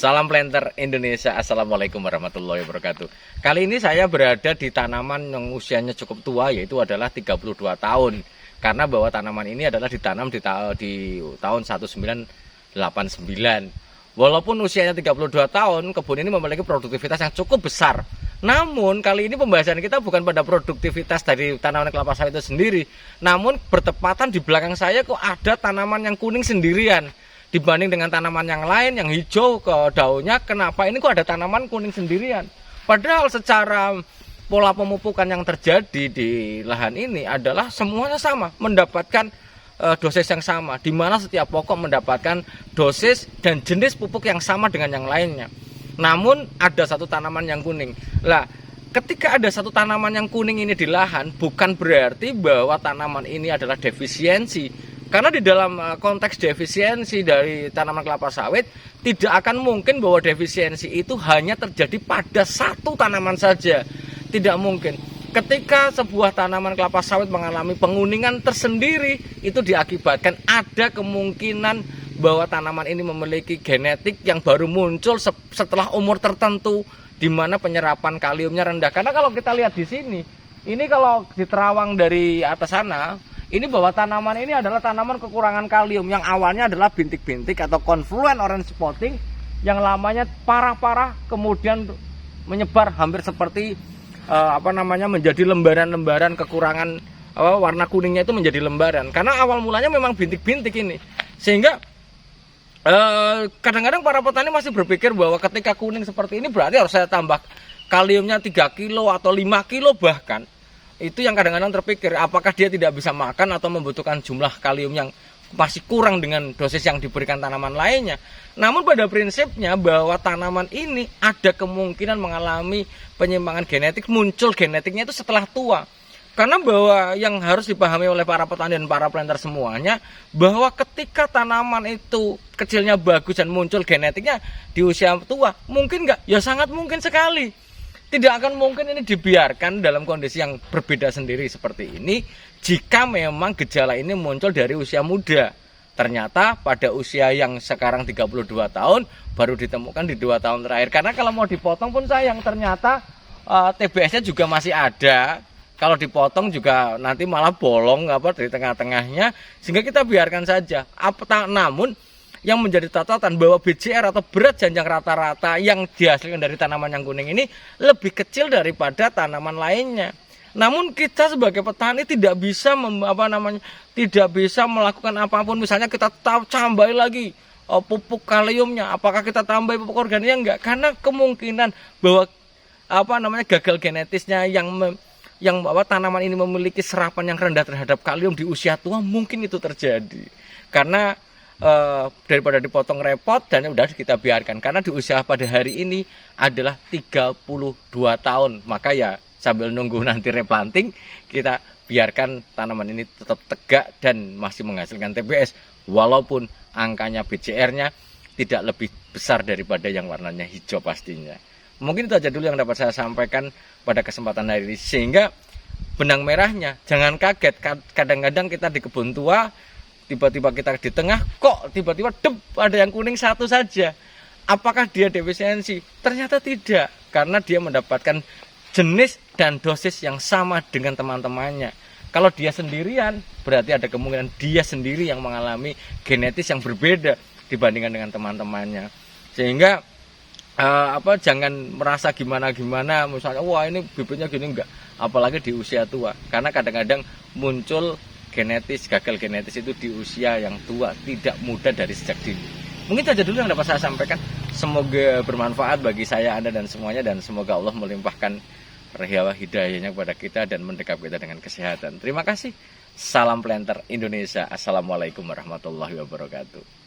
Salam planter Indonesia. Assalamualaikum warahmatullahi wabarakatuh. Kali ini saya berada di tanaman yang usianya cukup tua, yaitu adalah 32 tahun. Karena bahwa tanaman ini adalah ditanam di tahun 1989. Walaupun usianya 32 tahun, kebun ini memiliki produktivitas yang cukup besar. Namun kali ini pembahasan kita bukan pada produktivitas dari tanaman kelapa sawit itu sendiri. Namun bertepatan di belakang saya kok ada tanaman yang kuning sendirian. Dibanding dengan tanaman yang lain yang hijau ke daunnya, kenapa ini kok ada tanaman kuning sendirian? Padahal secara pola pemupukan yang terjadi di lahan ini adalah semuanya sama, mendapatkan dosis yang sama, di mana setiap pokok mendapatkan dosis dan jenis pupuk yang sama dengan yang lainnya. Namun ada satu tanaman yang kuning. Lah, ketika ada satu tanaman yang kuning ini di lahan, bukan berarti bahwa tanaman ini adalah defisiensi. Karena di dalam konteks defisiensi dari tanaman kelapa sawit, tidak akan mungkin bahwa defisiensi itu hanya terjadi pada satu tanaman saja. Tidak mungkin. Ketika sebuah tanaman kelapa sawit mengalami penguningan tersendiri, itu diakibatkan ada kemungkinan bahwa tanaman ini memiliki genetik yang baru muncul setelah umur tertentu, di mana penyerapan kaliumnya rendah. Karena kalau kita lihat di sini, ini kalau diterawang dari atas sana, ini bahwa tanaman ini adalah tanaman kekurangan kalium yang awalnya adalah bintik-bintik atau confluent orange spotting yang lamanya parah-parah kemudian menyebar hampir seperti menjadi lembaran-lembaran kekurangan warna kuningnya itu menjadi lembaran karena awal mulanya memang bintik-bintik ini. Sehingga kadang-kadang para petani masih berpikir bahwa ketika kuning seperti ini berarti harus saya tambah kaliumnya 3 kilo atau 5 kilo bahkan. Itu yang kadang-kadang terpikir, apakah dia tidak bisa makan atau membutuhkan jumlah kalium yang masih kurang dengan dosis yang diberikan tanaman lainnya. Namun pada prinsipnya bahwa tanaman ini ada kemungkinan mengalami penyimpangan genetik, muncul genetiknya itu setelah tua. Karena bahwa yang harus dipahami oleh para petani dan para planter semuanya, bahwa ketika tanaman itu kecilnya bagus dan muncul genetiknya di usia tua, mungkin enggak? Ya sangat mungkin sekali. Tidak akan mungkin ini dibiarkan dalam kondisi yang berbeda sendiri seperti ini jika memang gejala ini muncul dari usia muda. Ternyata pada usia yang sekarang 32 tahun baru ditemukan di 2 tahun terakhir. Karena kalau mau dipotong pun sayang, ternyata TBS-nya juga masih ada. Kalau dipotong juga nanti malah bolong dari tengah-tengahnya, sehingga kita biarkan saja. Namun yang menjadi catatan bahwa BCR atau berat janjang rata-rata yang dihasilkan dari tanaman yang kuning ini lebih kecil daripada tanaman lainnya. Namun kita sebagai petani tidak bisa tidak bisa melakukan apapun. Misalnya kita tambahi lagi pupuk kaliumnya, apakah kita tambahi pupuk organiknya enggak? Karena kemungkinan bahwa gagal genetisnya yang tanaman ini memiliki serapan yang rendah terhadap kalium di usia tua, mungkin itu terjadi. Karena daripada dipotong repot dan udah kita biarkan, karena di usia pada hari ini adalah 32 tahun, maka ya sambil nunggu nanti replanting kita biarkan tanaman ini tetap tegak dan masih menghasilkan TBS walaupun angkanya BCR-nya tidak lebih besar daripada yang warnanya hijau pastinya. Mungkin itu aja dulu yang dapat saya sampaikan pada kesempatan hari ini, sehingga benang merahnya jangan kaget. Kadang-kadang kita di kebun tua, tiba-tiba kita di tengah, kok tiba-tiba ada yang kuning satu saja. Apakah dia defisiensi? Ternyata tidak, karena dia mendapatkan jenis dan dosis yang sama dengan teman-temannya. Kalau dia sendirian, berarti ada kemungkinan dia sendiri yang mengalami genetis yang berbeda dibandingkan dengan teman-temannya. Sehingga jangan merasa gimana-gimana, misalnya wah ini bibitnya gini, enggak. Apalagi di usia tua, karena kadang-kadang muncul gagal genetis itu di usia yang tua, tidak muda dari sejak dini. Mungkin saja dulu yang dapat saya sampaikan. Semoga bermanfaat bagi saya, Anda dan semuanya, dan semoga Allah melimpahkan hidayahnya kepada kita dan mendekap kita dengan kesehatan. Terima kasih. Salam planter Indonesia. Assalamualaikum warahmatullahi wabarakatuh.